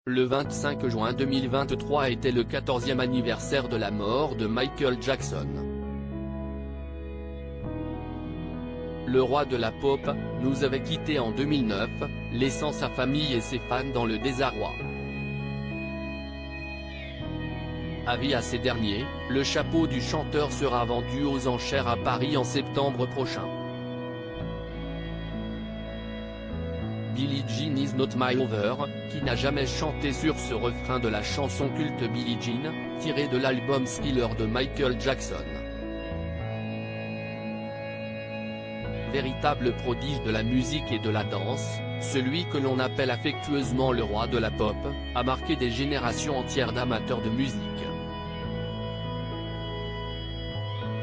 Le 25 juin 2023 était le 14e anniversaire de la mort de Michael Jackson. Le roi de la pop nous avait quittés en 2009, laissant sa famille et ses fans dans le désarroi. Avis à ces derniers, le chapeau du chanteur sera vendu aux enchères à Paris en septembre prochain. Billie Jean is not my lover, qui n'a jamais chanté sur ce refrain de la chanson culte Billie Jean, tirée de l'album Thriller de Michael Jackson. Véritable prodige de la musique et de la danse, celui que l'on appelle affectueusement le roi de la pop, a marqué des générations entières d'amateurs de musique.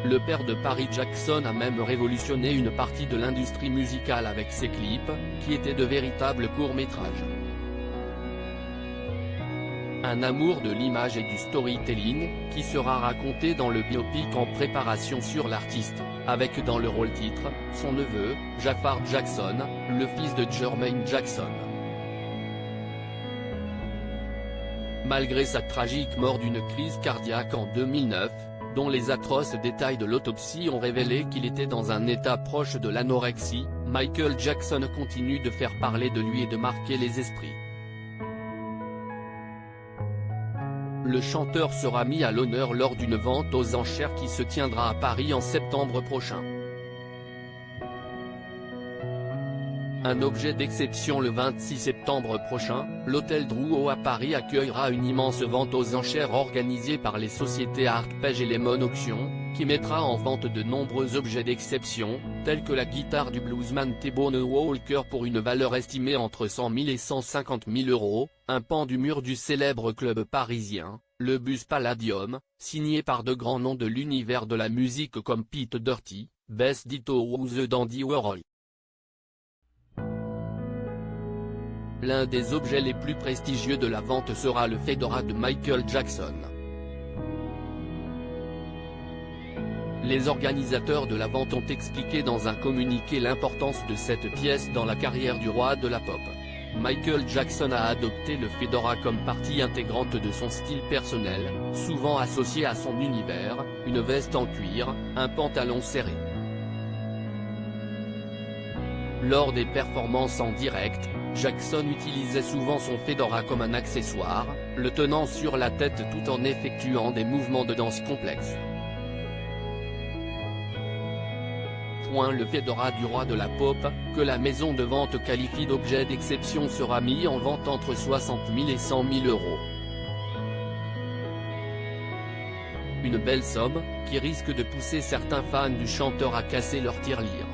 Le père de Paris Jackson a même révolutionné une partie de l'industrie musicale avec ses clips, qui étaient de véritables courts-métrages. Un amour de l'image et du storytelling, qui sera raconté dans le biopic en préparation sur l'artiste, avec dans le rôle titre, son neveu, Jafar Jackson, le fils de Jermaine Jackson. Malgré sa tragique mort d'une crise cardiaque en 2009, dont les atroces détails de l'autopsie ont révélé qu'il était dans un état proche de l'anorexie, Michael Jackson continue de faire parler de lui et de marquer les esprits. Le chanteur sera mis à l'honneur lors d'une vente aux enchères qui se tiendra à Paris en septembre prochain. Un objet d'exception le 26 septembre prochain, l'hôtel Drouot à Paris accueillera une immense vente aux enchères organisée par les sociétés Artpage et Lemon Auction, qui mettra en vente de nombreux objets d'exception, tels que la guitare du bluesman T-Bone Walker pour une valeur estimée entre 100 000 et 150 000 €, un pan du mur du célèbre club parisien, le bus Palladium, signé par de grands noms de l'univers de la musique comme Pete Doherty, Bess Ditto ou The Dandy Warhol. L'un des objets les plus prestigieux de la vente sera le fedora de Michael Jackson. Les organisateurs de la vente ont expliqué dans un communiqué l'importance de cette pièce dans la carrière du roi de la pop. Michael Jackson a adopté le fedora comme partie intégrante de son style personnel, souvent associé à son univers, une veste en cuir, un pantalon serré. Lors des performances en direct, Jackson utilisait souvent son fedora comme un accessoire, le tenant sur la tête tout en effectuant des mouvements de danse complexes. Le fedora du roi de la pop, que la maison de vente qualifie d'objet d'exception, sera mis en vente entre 60 000 et 100 000 €. Une belle somme, qui risque de pousser certains fans du chanteur à casser leur tirelire.